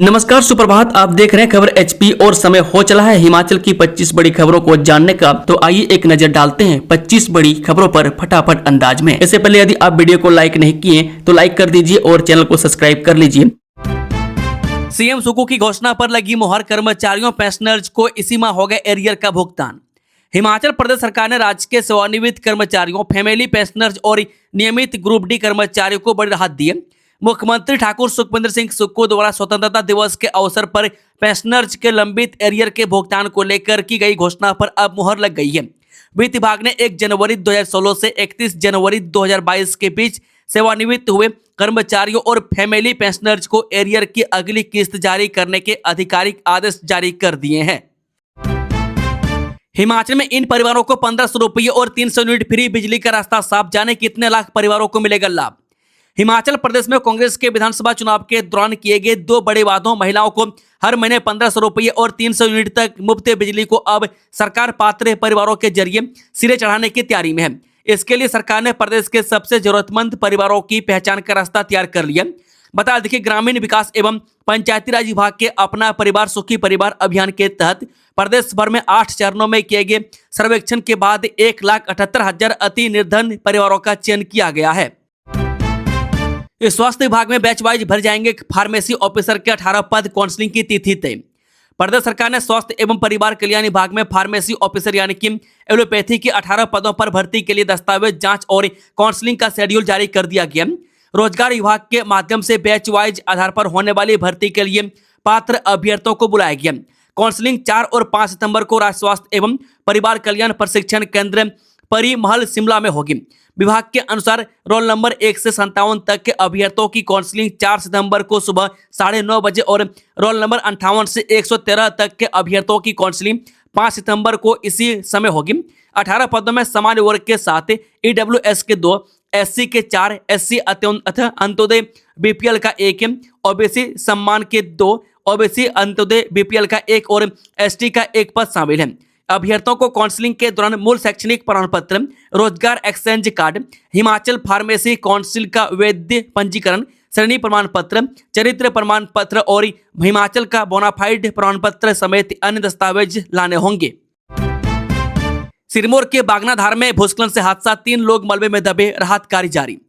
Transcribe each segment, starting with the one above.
नमस्कार, सुप्रभात। आप देख रहे हैं खबर एचपी और समय हो चला है हिमाचल की 25 बड़ी खबरों को जानने का। तो आइए एक नजर डालते हैं 25 बड़ी खबरों पर फटाफट अंदाज में। इससे पहले यदि आप वीडियो को लाइक नहीं किए तो लाइक कर दीजिए और चैनल को सब्सक्राइब कर लीजिए। सीएम सुक्खू की घोषणा पर लगी मुहर, कर्मचारियों पेंशनर्स को इसी माह हो गया एरियर का भुगतान। हिमाचल प्रदेश सरकार ने राज्य के सेवानिवृत्त कर्मचारियों, फैमिली पेंशनर्स और नियमित ग्रुप डी कर्मचारियों को बड़ी राहत दी है। मुख्यमंत्री ठाकुर सुखविंदर सिंह सुक्खू द्वारा स्वतंत्रता दिवस के अवसर पर पेंशनर्स के लंबित एरियर के भुगतान को लेकर की गई घोषणा पर अब मुहर लग गई है। वित्त विभाग ने 1 जनवरी 2016 से 31 जनवरी 2022 के बीच सेवानिवृत्त हुए कर्मचारियों और फैमिली पेंशनर्स को एरियर की अगली किस्त जारी करने के आधिकारिक आदेश जारी कर दिए हैं। हिमाचल में इन परिवारों को 1500 रुपये और 300 यूनिट फ्री बिजली का रास्ता साफ। जाने कितने लाख परिवारों को मिलेगा लाभ। हिमाचल प्रदेश में कांग्रेस के विधानसभा चुनाव के दौरान किए गए 2 बड़े वादों, महिलाओं को हर महीने 1500 रुपये और 300 यूनिट तक मुफ्त बिजली को अब सरकार पात्र परिवारों के जरिए सिरे चढ़ाने की तैयारी में है। इसके लिए सरकार ने प्रदेश के सबसे जरूरतमंद परिवारों की पहचान का रास्ता तैयार कर लिया। बता दें कि ग्रामीण विकास एवं पंचायती राज विभाग के अपना परिवार सुखी परिवार अभियान के तहत प्रदेश भर में 8 चरणों में किए गए सर्वेक्षण के बाद 1,78,000 अति निर्धन परिवारों का चयन किया गया है। स्वास्थ्य विभाग में बैच वाइज भर जाएंगे फार्मेसी ऑफिसर के 18 पद, काउंसलिंग की तिथि तय। प्रदेश सरकार ने स्वास्थ्य एवं परिवार कल्याण विभाग में फार्मेसी ऑफिसर यानी कि एलोपैथी के 18 पदों पर भर्ती के लिए दस्तावेज जांच और काउंसलिंग का शेड्यूल जारी कर दिया गया। रोजगार विभाग के माध्यम से बैच वाइज आधार पर होने वाली भर्ती के लिए पात्र अभ्यर्थियों को बुलाया गया। काउंसलिंग 4 और 5 सितंबर को राज्य स्वास्थ्य एवं परिवार कल्याण प्रशिक्षण केंद्र परिमहल शिमला में होगी। विभाग के अनुसार रोल नंबर 1 से 57 तक के अभ्यर्थियों की काउंसलिंग 4 सितंबर को सुबह 9:30 बजे और रोल नंबर 58 से 113 तक के अभ्यर्थियों की काउंसलिंग 5 सितंबर को इसी समय होगी। 18 पदों में सामान्य वर्ग के 7, ईडब्ल्यूएस के 2, एससी के 4, एससी अंत्योदय बीपीएल का 1, ओबीसी सम्मान के 2, ओबीसी अंत्योदय बीपीएल का 1 और एसटी का 1 पद शामिल है। अभ्यर्थियों को काउंसलिंग के दौरान मूल शैक्षणिक प्रमाण पत्र, रोजगार exchange card, Himachal pharmacy council का वैध पंजीकरण, श्रेणी प्रमाण पत्र, चरित्र प्रमाण पत्र और हिमाचल का बोनाफाइड प्रमाण पत्र समेत अन्य दस्तावेज लाने होंगे। सिरमौर के बागनाधार में भूस्खलन से हादसा, 3 लोग मलबे में दबे, राहत कार्य जारी।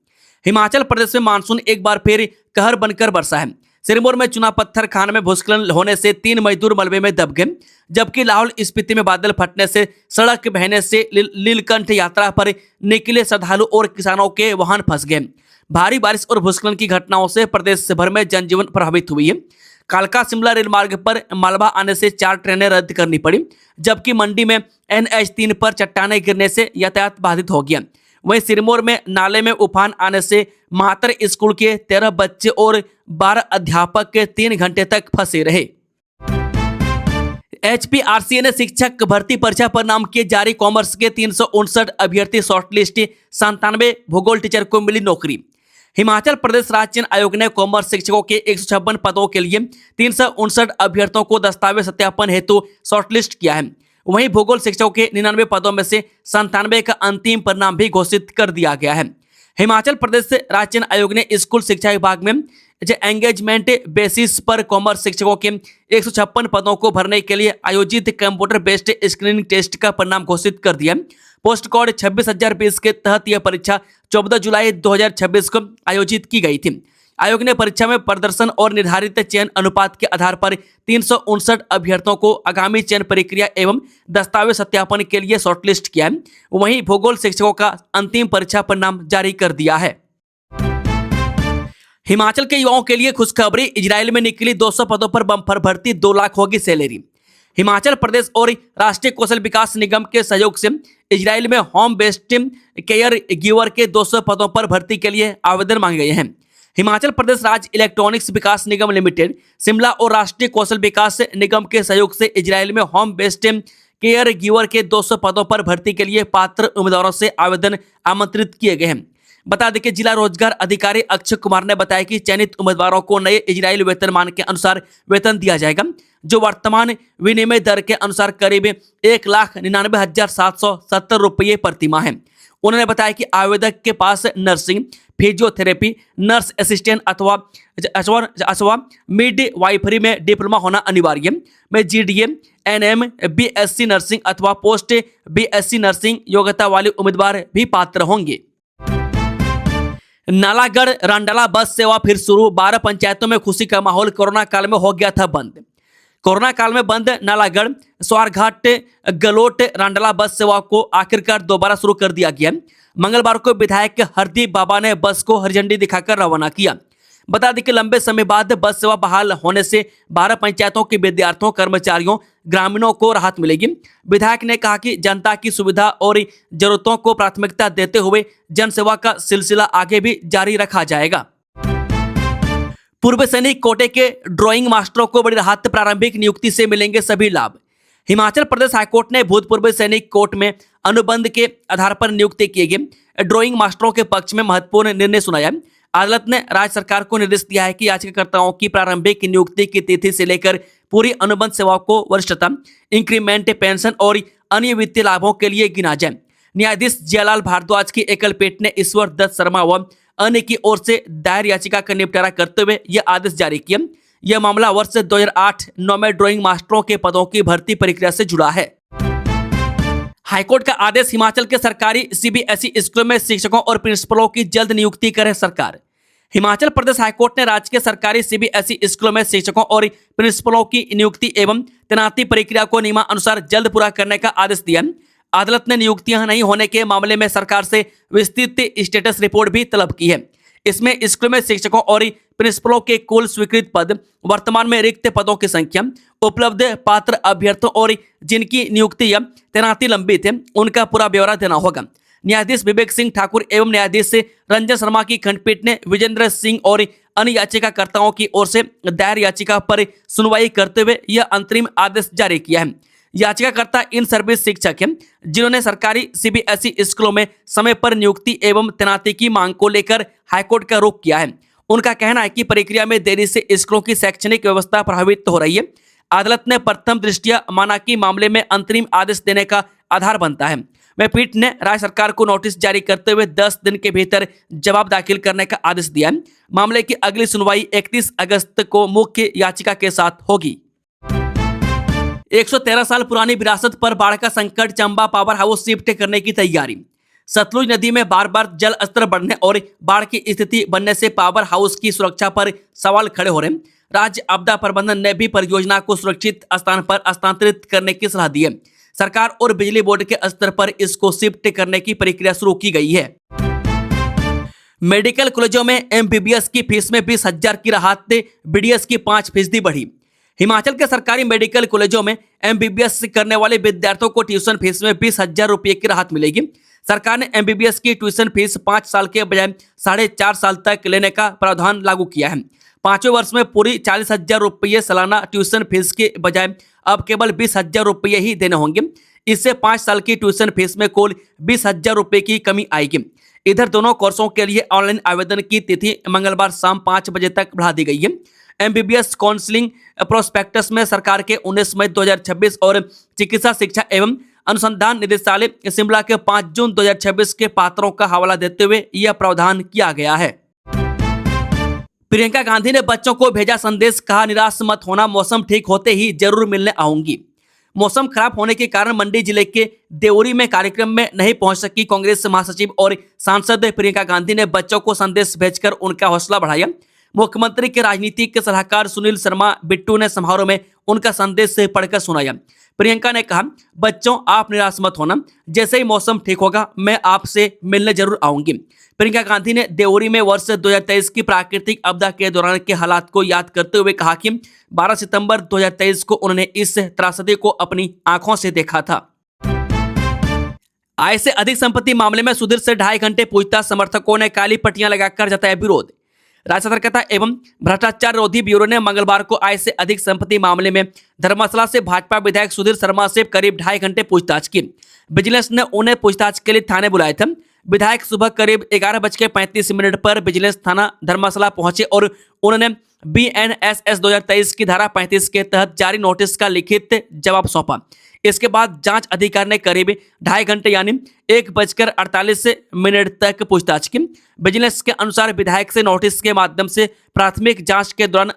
हिमाचल प्रदेश में मानसून एक बार फिर कहर बनकर बरसा है। सिरमौर में चुना पत्थर खान में भूस्खलन होने से 3 मजदूर मलबे में दब गए, जबकि लाहौल स्पीति में बादल फटने से सड़क बहने से नीलकंठ यात्रा पर निकले श्रद्धालु और किसानों के वाहन फंस गए। भारी बारिश और भूस्खलन की घटनाओं से प्रदेश भर में जनजीवन प्रभावित हुई है। कालका शिमला रेल मार्ग पर मलबा आने से 4 ट्रेनें रद्द करनी पड़ी, जबकि मंडी में NH3 पर चट्टानें गिरने से यातायात बाधित हो गया। वहीं सिरमौर में नाले में उफान आने से मातर स्कूल के 13 बच्चे और 12 अध्यापक के 3 घंटे तक फंसे रहे। HPRCA ने शिक्षक भर्ती परीक्षा परिणाम किए जारी, कॉमर्स के 359 अभ्यर्थी शॉर्टलिस्ट, 97 भूगोल टीचर को मिली नौकरी। हिमाचल प्रदेश राज्य चयन आयोग ने कॉमर्स शिक्षकों के 156 पदों के लिए 359 अभ्यर्थियों को दस्तावेज सत्यापन हेतु शॉर्टलिस्ट किया है। वहीं भूगोल शिक्षकों के 99 पदों में से 97 का अंतिम परिणाम भी घोषित कर दिया गया है। हिमाचल प्रदेश राज्य चयन आयोग ने स्कूल शिक्षा विभाग में एंगेजमेंट बेसिस पर कॉमर्स शिक्षकों के 156 पदों को भरने के लिए आयोजित कंप्यूटर बेस्ड स्क्रीनिंग टेस्ट का परिणाम घोषित कर दिया। पोस्ट कोड 26,020 के तहत यह परीक्षा 14 जुलाई 2026 को आयोजित की गई थी। आयोग ने परीक्षा में प्रदर्शन और निर्धारित चयन अनुपात के आधार पर 359 अभ्यर्थियों को आगामी चयन प्रक्रिया एवं दस्तावेज सत्यापन के लिए शॉर्टलिस्ट किया है। वहीं भूगोल शिक्षकों का अंतिम परीक्षा परिणाम जारी कर दिया है। हिमाचल के युवाओं के लिए खुशखबरी, इजराइल में निकली 200 पदों पर बम्पर भर्ती, 2 लाख होगी सैलरी। हिमाचल प्रदेश और राष्ट्रीय कौशल विकास निगम के सहयोग से इजराइल में होम बेस्ड केयर गिवर के 200 पदों पर भर्ती के लिए आवेदन मांगे गए हैं। हिमाचल प्रदेश राज्य इलेक्ट्रॉनिक्स विकास निगम लिमिटेड, शिमला और राष्ट्रीय कौशल विकास निगम के सहयोग से इजराइल में होम बेस्ड केयर गिवर के 200 पदों पर भर्ती के लिए पात्र उम्मीदवारों से आवेदन आमंत्रित किए गए हैं। बता दें कि जिला रोजगार अधिकारी अक्षय कुमार ने बताया कि चयनित उम्मीदवारों को नए इजराइल वेतनमान के अनुसार वेतन दिया जाएगा, जो वर्तमान विनिमय दर के अनुसार करीब 1,99,770 रुपये प्रति माह है। उन्होंने बताया कि आवेदक के पास नर्सिंग, फिजियोथेरेपी, नर्स असिस्टेंट अथवा मिडवाइफरी में डिप्लोमा होना अनिवार्य है। में GDA, NM, BSc नर्सिंग अथवा पोस्ट BSc नर्सिंग योग्यता वाले उम्मीदवार भी पात्र होंगे। नालागढ़ रांडला बस सेवा फिर शुरू, 12 पंचायतों में खुशी का माहौल। कोरोना काल में हो गया था बंद। कोरोना काल में बंद नालागढ़, स्वारघाट, गलोट, रांडला बस सेवा को आखिरकार दोबारा शुरू कर दिया गया। मंगलवार को विधायक हरदीप बाबा ने बस को हरी झंडी दिखाकर रवाना किया। बता दें कि लंबे समय बाद बस सेवा बहाल होने से 12 पंचायतों के विद्यार्थियों, कर्मचारियों, ग्रामीणों को राहत मिलेगी। विधायक ने कहा कि जनता की सुविधा और जरूरतों को प्राथमिकता देते हुए जनसेवा का सिलसिला आगे भी जारी रखा जाएगा। पूर्व सैनिक कोटे के ड्राइंग मास्टरों को बड़ी राहत, प्रारंभिक नियुक्ति से मिलेंगे सभी लाभ। हिमाचल प्रदेश हाईकोर्ट ने भूतपूर्व सैनिक कोर्ट में अनुबंध के आधार पर नियुक्त किए गए ड्राइंग मास्टरों के पक्ष में महत्वपूर्ण निर्णय सुनाया। अदालत ने राज्य सरकार को निर्देश दिया है कि याचिकाकर्ताओं की प्रारंभिक नियुक्ति की तिथि से लेकर पूरी अनुबंध सेवाओं को वरिष्ठता, इंक्रीमेंट, पेंशन और अन्य वित्तीय लाभों के लिए गिना जाए। न्यायाधीश जियालाल भारद्वाज की एकल पीठ ने ईश्वर दत्त शर्मा व अन्य की ओर से दायर याचिका का निपटारा करते हुए यह आदेश जारी किया। यह मामला वर्ष 2008-9 में ड्राइंग मास्टरों के पदों की भर्ती प्रक्रिया से जुड़ा है। हाईकोर्ट का आदेश, हिमाचल के सरकारी CBSE स्कूलों में शिक्षकों और प्रिंसिपलों की जल्द नियुक्ति करे सरकार। हिमाचल प्रदेश हाईकोर्ट ने राज्य के सरकारी CBSE स्कूलों में शिक्षकों और प्रिंसिपलों की नियुक्ति एवं तैनाती प्रक्रिया को नियमानुसार जल्द पूरा करने का आदेश दिया। अदालत ने नियुक्तियां नहीं होने के मामले में सरकार से विस्तृत स्टेटस रिपोर्ट भी तलब की है। इसमें स्कूल में शिक्षकों और प्रिंसिपलों के कुल स्वीकृत पद, वर्तमान में रिक्त पदों की संख्या, उपलब्ध पात्र अभ्यर्थियों और जिनकी नियुक्ति या तैनाती लंबित है उनका पूरा ब्यौरा देना होगा। न्यायाधीश विवेक सिंह ठाकुर एवं न्यायाधीश रंजन शर्मा की खंडपीठ ने विजेंद्र सिंह और अन्य याचिकाकर्ताओं की ओर से दायर याचिका पर सुनवाई करते हुए यह अंतरिम आदेश जारी किया है। याचिकाकर्ता इन सर्विस शिक्षक हैं जिन्होंने सरकारी CBSE स्कूलों में समय पर नियुक्ति एवं तैनाती की मांग को लेकर हाईकोर्ट का रुख किया है। उनका कहना है कि प्रक्रिया में देरी से स्कूलों की शैक्षणिक व्यवस्था प्रभावित हो रही है। अदालत ने प्रथम दृष्टया माना कि मामले में अंतरिम आदेश देने का आधार बनता है। वह पीठ ने राज्य सरकार को नोटिस जारी करते हुए 10 दिन के भीतर जवाब दाखिल करने का आदेश दिया है। मामले की अगली सुनवाई 31 अगस्त को मुख्य याचिका के साथ होगी। 113 साल पुरानी विरासत पर बाढ़ का संकट, चंबा पावर हाउस शिफ्ट करने की तैयारी। सतलुज नदी में बार बार जल स्तर बढ़ने और बाढ़ की स्थिति बनने से पावर हाउस की सुरक्षा पर सवाल खड़े हो रहे हैं। राज्य आपदा प्रबंधन ने भी परियोजना को सुरक्षित स्थान पर स्थानांतरित करने की सलाह दी है। सरकार और बिजली बोर्ड के स्तर पर इसको शिफ्ट करने की प्रक्रिया शुरू की गई है। मेडिकल कॉलेजों में MBBS की फीस में 20,000 की राहत, BDS की 5% बढ़ी। हिमाचल के सरकारी मेडिकल कॉलेजों में MBBS करने वाले विद्यार्थियों को ट्यूशन फीस में 20,000 रुपये की राहत मिलेगी। सरकार ने MBBS की ट्यूशन फीस 5 साल के बजाय 4.5 साल तक लेने का प्रावधान लागू किया है। 5वें वर्ष में पूरी 40,000 रुपये सालाना ट्यूशन फीस के बजाय अब केवल 20,000 रुपये ही देने होंगे। इससे 5 साल की ट्यूशन फीस में कुल 20,000 रुपये की कमी आएगी। इधर दोनों कोर्सों के लिए ऑनलाइन आवेदन की तिथि मंगलवार शाम 5 बजे तक बढ़ा दी गई है। MBBS काउंसलिंग प्रोस्पेक्टस में सरकार के 19 मई 2026 और चिकित्सा शिक्षा एवं अनुसंधान निदेशालय शिमला के 5 जून 2026 के पात्रों का हवाला देते हुए यह प्रावधान किया गया है। प्रियंका गांधी ने बच्चों को भेजा संदेश, कहा निराश मत होना, मौसम ठीक होते ही जरूर मिलने आऊंगी। मौसम खराब होने के कारण मंडी जिले के देवरी में कार्यक्रम में नहीं पहुंच सकी कांग्रेस महासचिव और सांसद प्रियंका गांधी ने बच्चों को संदेश भेजकर उनका हौसला बढ़ाया। मुख्यमंत्री के राजनीतिक सलाहकार सुनील शर्मा बिट्टू ने समारोह में उनका संदेश पढ़कर सुनाया। प्रियंका ने कहा, बच्चों आप निराश मत होना, जैसे ही मौसम ठीक होगा मैं आपसे मिलने जरूर आऊंगी। प्रियंका गांधी ने देवरी में वर्ष 2023 की प्राकृतिक आपदा के दौरान के हालात को याद करते हुए कहा कि 12 सितंबर 2023 को उन्होंने इस त्रासदी को अपनी आंखों से देखा था। आय से अधिक संपत्ति मामले में सुधीर से 2.5 घंटे पूछताछ, समर्थकों ने काली पट्टियां लगाकर जताया विरोध। राज्य सतर्कता एवं भ्रष्टाचार विरोधी ब्यूरो ने मंगलवार को आय से अधिक संपत्ति मामले में धर्मशाला से भाजपा विधायक सुधीर शर्मा से करीब 2.5 घंटे पूछताछ की। विजिलेंस ने उन्हें पूछताछ के लिए थाने बुलाया था। विधायक सुबह करीब 11:35 पर विजिलेंस थाना धर्मशाला पहुंचे और उन्होंने BNSS 2023 की धारा 35 के तहत जारी नोटिस का लिखित जवाब सौंपा। इसके बाद जांच अधिकारी ने करीब 2.5 घंटे यानी 1:48 तक पूछताछ की। विजिलेंस के अनुसार विधायक से नोटिस के माध्यम से प्राथमिक जांच के दौरान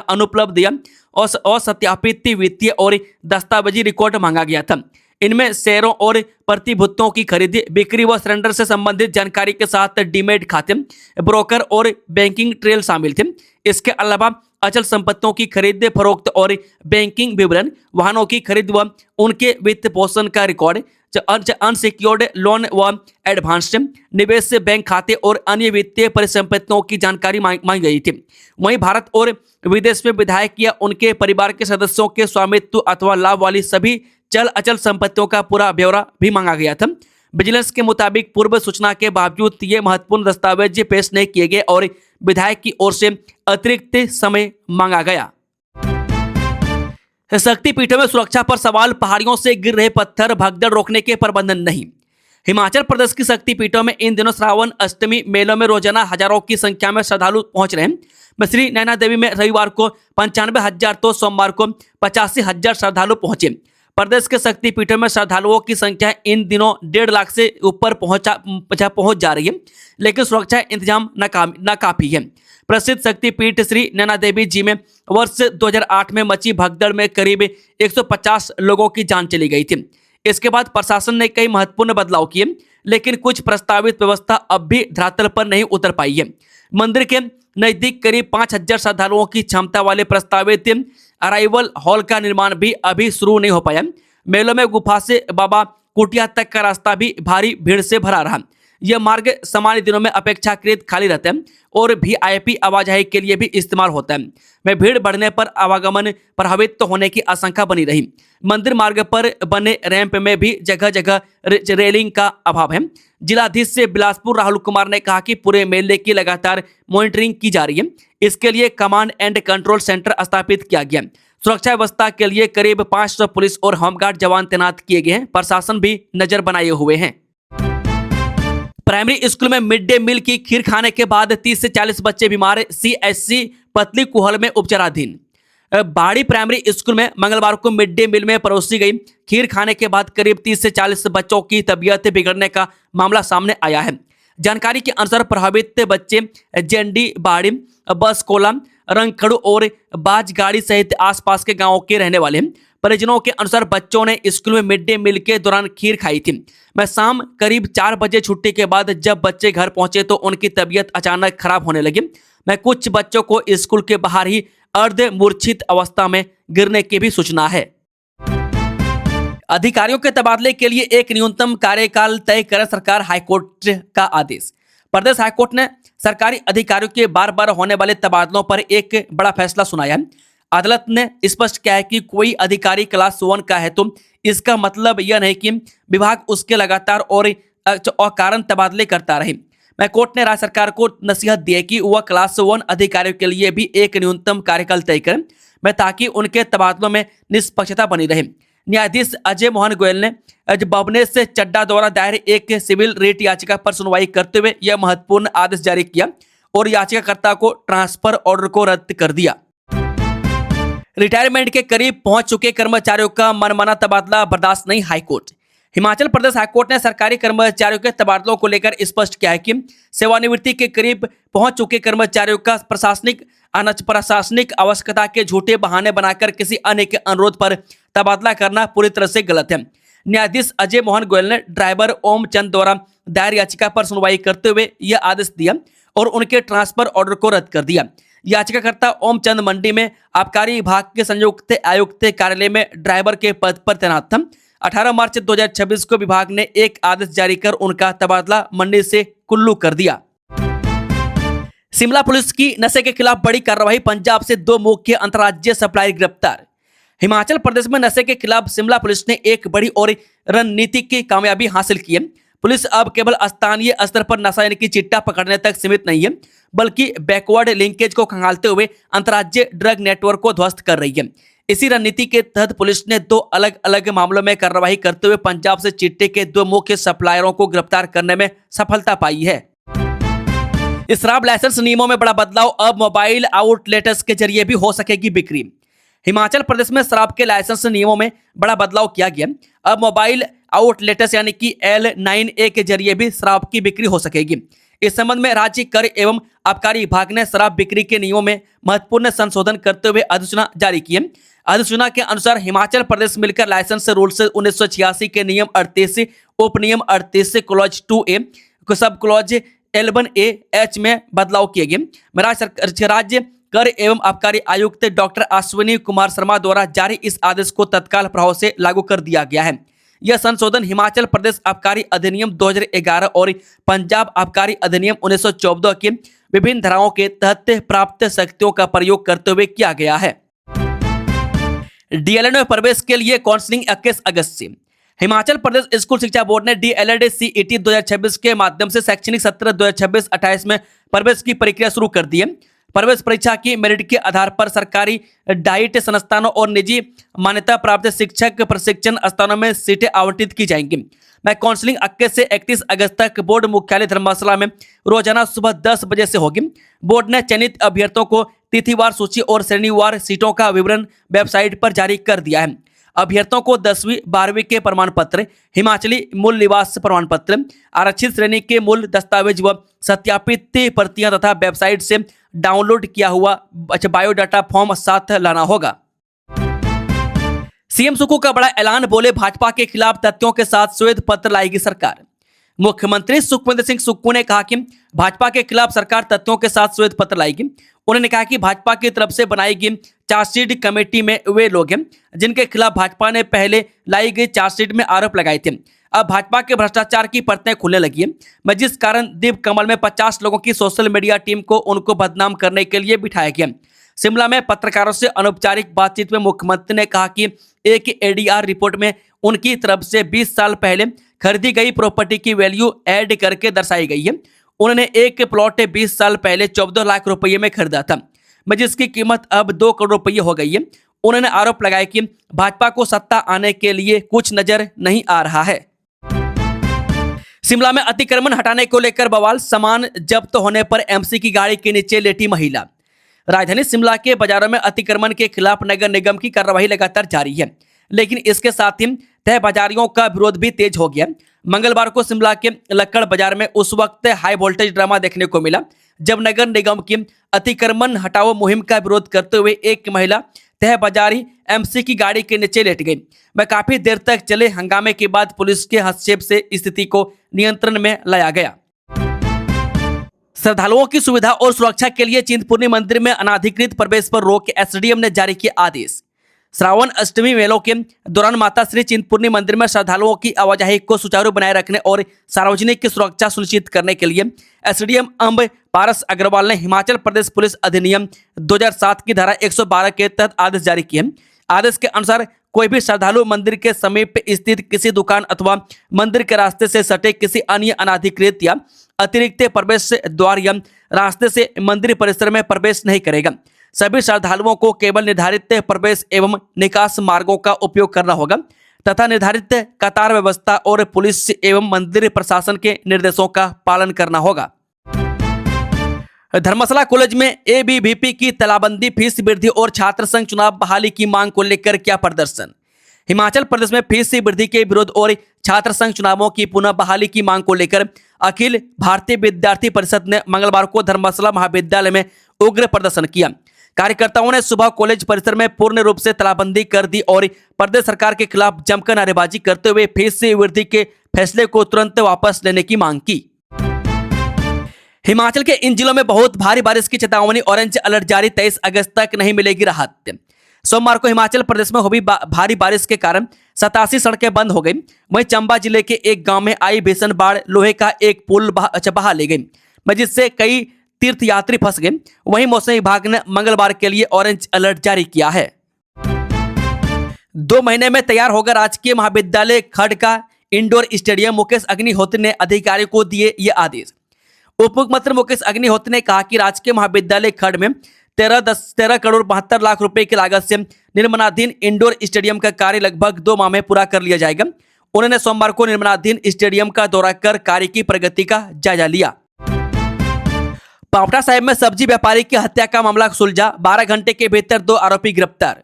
अनुपलब्ध या असत्यापित वित्तीय और दस्तावेजी रिकॉर्ड मांगा गया था। इनमें शेयरों और प्रतिभूतियों की खरीदी, बिक्री व सरेंडर से संबंधित जानकारी के साथ डीमैट खाते, ब्रोकर और बैंकिंग ट्रेल शामिल थे। इसके अलावा अचल संपत्तियों की खरीद फरोख्त और बैंकिंग विवरण, वाहनों की खरीद व उनके वित्त पोषण का रिकॉर्ड, अनसिक्योर्ड लोन व एडवांस, निवेश से बैंक खाते और अन्य वित्तीय परिसंपत्तियों की जानकारी मांगी गई थी। वहीं भारत और विदेश में विधायक या उनके परिवार के सदस्यों के स्वामित्व अथवा लाभ वाली सभी चल अचल संपत्तियों का पूरा ब्यौरा भी मांगा गया था। विजिलेंस के मुताबिक पूर्व सूचना के बावजूद ये महत्वपूर्ण दस्तावेज पेश नहीं किए गए और विधायक की ओर से अतिरिक्त समय मांगा गया। शक्तिपीठों में सुरक्षा पर सवाल, पहाड़ियों से गिर रहे पत्थर, भगदड़ रोकने के प्रबंधन नहीं। हिमाचल प्रदेश की शक्तिपीठों में इन दिनों श्रावण अष्टमी मेलों में रोजाना हजारों की संख्या में श्रद्धालु पहुंच रहे हैं। श्री नैना देवी में रविवार को 95,000 तो सोमवार को 85,000 श्रद्धालु पहुंचे। प्रदेश के शक्तिपीठों में श्रद्धालुओं की संख्या इन दिनों 1.5 लाख से ऊपर पहुंच जा रही है, लेकिन सुरक्षा इंतजाम नाकाफी है। प्रसिद्ध शक्तिपीठ श्री नैना देवी जी में वर्ष 2008 में मची भगदड़ में करीब 150 लोगों की जान चली गई थी। इसके बाद प्रशासन ने कई महत्वपूर्ण बदलाव किए, लेकिन कुछ प्रस्तावित व्यवस्था अब भी धरातल पर नहीं उतर पाई है। मंदिर के नजदीक करीब 5,000 श्रद्धालुओं की क्षमता वाले प्रस्तावित अराइवल हॉल का निर्माण भी अभी शुरू नहीं हो पाया। मेलों में गुफा से बाबा कुटिया तक का रास्ता भी भारी भीड़ से भरा रहा। यह मार्ग सामान्य दिनों में अपेक्षाकृत खाली रहता है और वीआईपी आवाजाही के लिए भी इस्तेमाल होता है। में भीड़ बढ़ने पर आवागमन प्रभावित होने की आशंका बनी रही। मंदिर मार्ग पर बने रैंप में भी जगह जगह रेलिंग का अभाव है। जिलाधीश से बिलासपुर राहुल कुमार ने कहा कि पूरे मेले की लगातार मॉनिटरिंग की जा रही है। इसके लिए कमांड एंड कंट्रोल सेंटर स्थापित किया गया। सुरक्षा व्यवस्था के लिए करीब 500 पुलिस और होमगार्ड जवान तैनात किए गए हैं। प्रशासन भी नजर बनाए हुए हैं। प्राइमरी स्कूल में मिड डे मील की खीर खाने के बाद 30 से 40 बच्चे बीमार, सीएचसी पतली कुहल में उपचाराधीन। बाड़ी प्राइमरी स्कूल में मंगलवार को मिड डे मील में परोसी गई खीर खाने के बाद करीब 30 से 40 बच्चों की तबीयत बिगड़ने का मामला सामने आया है। जानकारी के अनुसार प्रभावित बच्चे जेंडी, बाड़ी, बसकोला, रंगखड़ू और बाजगाड़ी सहित आसपास के गांवों के रहने वाले हैं। परिजनों के अनुसार बच्चों ने स्कूल में मिड डे मील के दौरान खीर खाई थी। मैं शाम करीब 4 बजे छुट्टी के बाद जब बच्चे घर पहुंचे तो उनकी तबीयत अचानक खराब होने लगी। मैं कुछ बच्चों को स्कूल के बाहर ही अर्ध मूर्छित अवस्था में गिरने की भी सूचना है। अधिकारियों के तबादले के लिए एक न्यूनतम कार्यकाल तय करे सरकार, हाईकोर्ट का आदेश। प्रदेश हाईकोर्ट ने सरकारी अधिकारियों के बार बार होने वाले तबादलों पर एक बड़ा फैसला सुनाया है। अदालत ने स्पष्ट किया है कि कोई अधिकारी क्लास 1 का है तो इसका मतलब यह नहीं कि विभाग उसके लगातार और अकारण तबादले करता रहे। मैं कोर्ट ने राज्य सरकार को नसीहत दी है कि वह क्लास 1 अधिकारियों के लिए भी एक न्यूनतम कार्यकाल तय करें, ताकि उनके तबादलों में निष्पक्षता बनी रहे। न्यायाधीश अजय मोहन गोयल ने भवनेश से चड्डा द्वारा दायर एक सिविल रिट याचिका पर सुनवाई करते हुए यह महत्वपूर्ण आदेश जारी किया और याचिकाकर्ता को ट्रांसफर ऑर्डर को रद्द कर दिया। रिटायरमेंट के करीब पहुंच चुके कर्मचारियों का मनमाना तबादला बर्दाश्त नहीं, हाईकोर्ट। हिमाचल प्रदेश हाईकोर्ट ने सरकारी कर्मचारियों के तबादलों को लेकर स्पष्ट किया है कि सेवानिवृत्ति के करीब पहुंच चुके कर्मचारियों का प्रशासनिक आवश्यकता के झूठे बहाने बनाकर किसी अन्य के अनुरोध पर तबादला करना पूरी तरह से गलत है। न्यायाधीश अजय मोहन गोयल ने ड्राइवर ओम चंद द्वारा दायर याचिका पर सुनवाई करते हुए यह आदेश दिया और उनके ट्रांसफर ऑर्डर को रद्द कर दिया। याचिकाकर्ता ओम चंद मंडी में आबकारी विभाग के संयुक्त आयुक्त कार्यालय में ड्राइवर के पद पर तैनात था। 18 मार्च 2026 को विभाग ने एक आदेश जारी कर उनका तबादला मंडी से कुल्लू कर दिया। शिमला पुलिस की नशे के खिलाफ बड़ी कार्रवाई, पंजाब से 2 मुख्य अंतर्राज्यीय सप्लायर गिरफ्तार। हिमाचल प्रदेश में नशे के खिलाफ शिमला पुलिस ने एक बड़ी और रणनीतिक की कामयाबी हासिल की है। पुलिस अब केवल स्थानीय स्तर पर नशा यानी कि चिट्टा पकड़ने तक सीमित नहीं है, बल्कि बैकवर्ड लिंकेज को खंगालते हुए अंतर्राज्यीय ड्रग नेटवर्क को ध्वस्त कर रही है। इसी रणनीति के तहत पुलिस ने 2 अलग अलग मामलों में कार्रवाई करते हुए पंजाब से चिट्टे के 2 मुख्य सप्लायरों को गिरफ्तार करने में सफलता पाई है। शराब लाइसेंस नियमों में बड़ा बदलाव, अब मोबाइल आउटलेट्स के जरिए भी हो सकेगी बिक्री। हिमाचल प्रदेश में शराब के लाइसेंस नियमों में बड़ा बदलाव किया गया। अब मोबाइल आउटलेट्स यानी कि L9A के जरिए भी शराब की बिक्री हो सकेगी। इस संबंध में राज्य कर एवं आबकारी विभाग ने शराब बिक्री के नियमों में महत्वपूर्ण संशोधन करते हुए अधिसूचना जारी की है। अधिसूचना के अनुसार हिमाचल प्रदेश मिलकर लाइसेंस रूल्स 1986 के नियम 38, उपनियम 38 क्लॉज 2A को सब क्लॉज L1A(H) में बदलाव किए गए। राज्य कर एवं आबकारी आयुक्त डॉक्टर अश्विनी कुमार शर्मा द्वारा जारी इस आदेश को तत्काल प्रभाव से लागू कर दिया गया है। यह संशोधन हिमाचल प्रदेश आबकारी अधिनियम 2011 और पंजाब आबकारी अधिनियम 1914 की विभिन्न धाराओं के तहत प्राप्त शक्तियों का प्रयोग करते हुए किया गया है। डीएलएड में प्रवेश के लिए काउंसलिंग 21 अगस्त से। हिमाचल प्रदेश स्कूल शिक्षा बोर्ड ने डीएलएड सीईटी 2026 के माध्यम से शैक्षणिक सत्र 2026-28 में प्रवेश की प्रक्रिया शुरू कर दी है। प्रवेश परीक्षा की मेरिट के आधार पर सरकारी डाइट संस्थानों और निजी मान्यता प्राप्त शिक्षक प्रशिक्षण स्थानों में सीटें आवंटित की जाएंगी। मैं काउंसलिंग 21 से 31 अगस्त तक बोर्ड मुख्यालय धर्मशाला में रोजाना सुबह 10 बजे से होगी। बोर्ड ने चयनित अभ्यर्थियों को तिथिवार सूची और श्रेणीवार सीटों का विवरण वेबसाइट पर जारी कर दिया है। अभ्यर्थियों को 10वीं 12वीं के प्रमाण पत्र, हिमाचली मूल निवास प्रमाण पत्र, आरक्षित श्रेणी के मूल दस्तावेज व सत्यापित प्रतियां तथा वेबसाइट से डाउनलोड किया हुआ बायोडाटा फॉर्म साथ लाना होगा। सीएम सुक्खू का बड़ा ऐलान, बोले भाजपा के खिलाफ तथ्यों के साथ श्वेत पत्र लाएगी सरकार। मुख्यमंत्री सुखविंदर सिंह सुक्खू ने कहा कि भाजपा के खिलाफ सरकार तथ्यों के साथ श्वेत पत्र लाएगी। उन्होंने कहा कि भाजपा की तरफ से बनाई गई चार्जशीट कमेटी में वे लोग हैं जिनके खिलाफ भाजपा ने पहले लाई गई चार्जशीट में आरोप लगाए थे। अब भाजपा के भ्रष्टाचार की परतें खुलने लगी है। मैं जिस कारण दीप कमल में 50 लोगों की सोशल मीडिया टीम को उनको बदनाम करने के लिए बिठाया गया। शिमला में पत्रकारों से अनौपचारिक बातचीत में मुख्यमंत्री ने कहा कि एक एडीआर रिपोर्ट में उनकी तरफ से 20 साल पहले खरीदी गई प्रॉपर्टी की वैल्यू ऐड करके दर्शाई गई है। उन्होंने एक प्लॉट 20 साल पहले 14 लाख रुपये में खरीदा था, मैं जिसकी कीमत अब 2 करोड़ रुपये हो गई है। उन्होंने आरोप लगाया कि भाजपा को सत्ता आने के लिए कुछ नजर नहीं आ रहा है। शिमला में अतिक्रमण हटाने को लेकर बवाल, सामान जब्त होने पर एमसी की गाड़ी के नीचे लेटी महिला। राजधानी शिमला के बाजारों में अतिक्रमण के खिलाफ नगर निगम की कार्रवाई लगातार जारी है, लेकिन इसके साथ ही तय बाजारियों का विरोध भी तेज हो गया। मंगलवार को शिमला के लक्कड़ बाजार में उस वक्त हाई वोल्टेज ड्रामा देखने को मिला जब नगर निगम की अतिक्रमण हटाओ मुहिम का विरोध करते हुए एक महिला तय बाजारी एमसी की गाड़ी के नीचे लेट गई। वह काफी देर तक चले हंगामे के बाद पुलिस के हस्तक्षेप से स्थिति को नियंत्रण में लाया गया। श्रद्धालुओं की सुविधा और सुरक्षा के लिए चिंतपूर्णी मंदिर में अनाधिकृत प्रवेश पर रोक, एसडीएम ने जारी किया आदेश। श्रावण अष्टमी मेलों के दौरान माता श्री चिंतपूर्णी मंदिर में श्रद्धालुओं की आवाजाही को सुचारू बनाए रखने और सार्वजनिक सुरक्षा सुनिश्चित करने के लिए एसडीएम अंब पारस अग्रवाल ने हिमाचल प्रदेश पुलिस अधिनियम 2007 की धारा 112 के तहत आदेश जारी किए। आदेश के अनुसार कोई भी श्रद्धालु मंदिर के समीप स्थित किसी दुकान अथवा मंदिर के रास्ते से सटे किसी अन्य अनाधिकृत या अतिरिक्त प्रवेश द्वार या रास्ते से मंदिर परिसर में प्रवेश नहीं करेगा। सभी श्रद्धालुओं को केवल निर्धारित प्रवेश एवं निकास मार्गों का उपयोग करना होगा तथा निर्धारित कतार व्यवस्था और पुलिस एवं मंदिर प्रशासन के निर्देशों का पालन करना होगा। धर्मशाला कॉलेज में एबीवीपी की तालाबंदी, फीस वृद्धि और छात्र संघ चुनाव बहाली की मांग को लेकर किया प्रदर्शन। हिमाचल प्रदेश में फीस वृद्धि के विरोध और छात्र संघ चुनावों की पुनः बहाली की मांग को लेकर अखिल भारतीय विद्यार्थी परिषद ने मंगलवार को धर्मशाला महाविद्यालय में उग्र प्रदर्शन किया। कार्यकर्ताओं ने सुबह कॉलेज परिसर में पूर्ण रूप से तालाबंदी कर दी और प्रदेश सरकार के खिलाफ जमकर नारेबाजी करते हुए फीस वृद्धि के फैसले को तुरंत वापस लेने की मांग की। हिमाचल के इन जिलों में बहुत भारी बारिश की चेतावनी, ऑरेंज अलर्ट जारी, 23 अगस्त तक नहीं मिलेगी राहत। सोमवार को हिमाचल प्रदेश में हुई भारी बारिश के कारण 87 सड़कें बंद हो गई। वहीं चंबा जिले के एक गांव में आई भीषण बाढ़ लोहे का एक पुल बहा ले गई, जिससे कई तीर्थयात्री फंस गए। वहीं मौसम विभाग ने मंगलवार के लिए ऑरेंज अलर्ट जारी किया है। 2 महीने में तैयार होगा राजकीय महाविद्यालय खड़ का इंडोर स्टेडियम, मुकेश अग्निहोत्री ने अधिकारियों को दिए ये आदेश। उप मुख्यमंत्री मुकेश अग्निहोत्री ने कहा कि राजकीय महाविद्यालय खड़ में 13 करोड़ 72 लाख रुपए की लागत से निर्माणाधीन इंडोर स्टेडियम का कार्य लगभग 2 माह में पूरा कर लिया जाएगा। उन्होंने सोमवार को निर्माणाधीन स्टेडियम का दौरा कर कार्य की प्रगति का जायजा लिया। पांवटा साहिब में सब्जी व्यापारी की हत्या का मामला सुलझा, 12 घंटे के भीतर 2 आरोपी गिरफ्तार।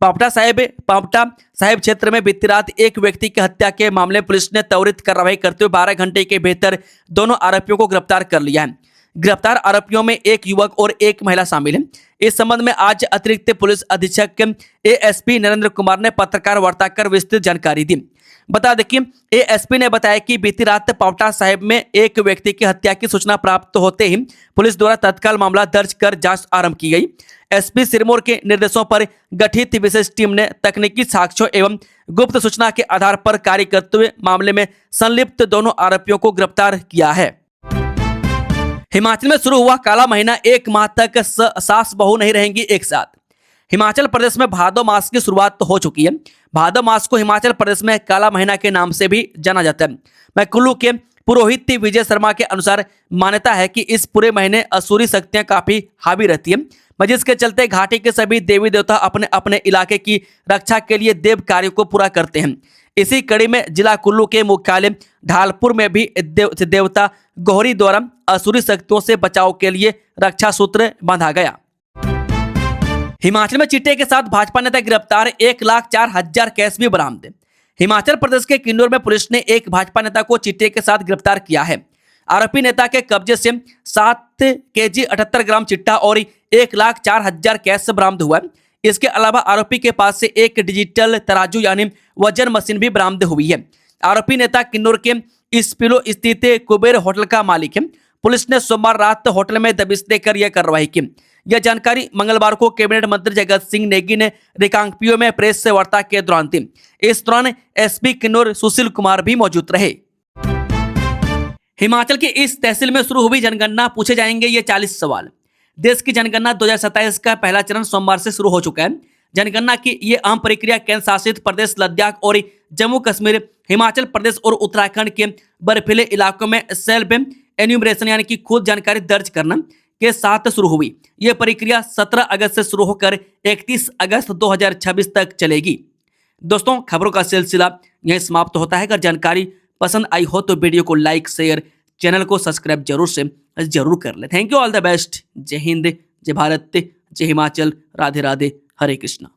पांवटा साहिब क्षेत्र में बीती रात एक व्यक्ति की हत्या के मामले में पुलिस ने त्वरित कार्रवाई करते हुए 12 घंटे के भीतर दोनों आरोपियों को गिरफ्तार कर लिया है। गिरफ्तार आरोपियों में एक युवक और एक महिला शामिल है। इस संबंध में आज अतिरिक्त पुलिस अधीक्षक एएसपी नरेंद्र कुमार ने पत्रकार वार्ता कर विस्तृत जानकारी दी। बता दें कि एएसपी ने बताया कि बीती रात पांवटा साहिब में एक व्यक्ति की हत्या की सूचना प्राप्त होते ही पुलिस द्वारा तत्काल मामला दर्ज कर जांच आरंभ की गई। एसपी सिरमौर के निर्देशों पर गठित विशेष टीम ने तकनीकी साक्ष्यों एवं गुप्त सूचना के आधार पर कार्य करते हुए मामले में संलिप्त दोनों आरोपियों को गिरफ्तार किया है। हिमाचल में शुरू हुआ काला महीना, 1 माह तक सास बहू नहीं रहेंगी एक साथ। हिमाचल प्रदेश में भादो मास की शुरुआत तो हो चुकी है। भादो मास को हिमाचल प्रदेश में काला महीना के नाम से भी जाना जाता है। मैं कुल्लू के पुरोहित विजय शर्मा के अनुसार मान्यता है कि इस पूरे महीने असुरी शक्तियां काफी हावी रहती है, जिसके चलते घाटी के सभी देवी देवता अपने अपने इलाके की रक्षा के लिए देव कार्य को पूरा करते हैं। इसी कड़ी में जिला कुल्लू के मुख्यालय ढालपुर में भी देवता गोहरी द्वारा असुरी शक्तियों से बचाव के लिए रक्षा सूत्र बांधा गया। हिमाचल में चिट्टे के साथ भाजपा नेता गिरफ्तार, 1,04,000 कैश भी बरामद। हिमाचल प्रदेश के किन्नौर में पुलिस ने एक भाजपा नेता को चिट्टे के साथ गिरफ्तार किया है। आरोपी नेता के कब्जे से 7 केजी 78 ग्राम चिट्टा और 1,04,000 कैश बरामद हुआ। इसके अलावा आरोपी के पास से एक डिजिटल तराजू यानी वजन मशीन भी बरामद हुई है। आरोपी नेता किन्नौर के इस्पिलो स्थित कुबेर होटल का मालिक है। पुलिस ने सोमवार रात होटल में दबिश देकर यह कार्रवाई की। यह जानकारी मंगलवार को कैबिनेट मंत्री जगत सिंह नेगी ने रिकांगपिओ में प्रेस से वार्ता के दौरान दी। इस दौरान एसपी किन्नौर सुशील कुमार भी मौजूद रहे। हिमाचल की इस तहसील में शुरू हुई जनगणना, पूछे जाएंगे ये 40 सवाल। देश की जनगणना 2027 का पहला चरण सोमवार से शुरू हो चुका है। जनगणना की ये अहम प्रक्रिया केंद्र शासित प्रदेश लद्दाख और जम्मू कश्मीर, हिमाचल प्रदेश और उत्तराखंड के बर्फीले इलाकों में सेल्फ एन्यूमरेशन यानी कि खुद जानकारी दर्ज करना के साथ शुरू हुई। यह प्रक्रिया 17 अगस्त से शुरू होकर 31 अगस्त 2026 तक चलेगी। दोस्तों, खबरों का सिलसिला यहीं समाप्त होता है। अगर जानकारी पसंद आई हो तो वीडियो को लाइक, शेयर, चैनल को सब्सक्राइब जरूर कर ले। Thank you, all the best. जय हिंद, जय भारत, जय हिमाचल, राधे राधे, हरे कृष्णा।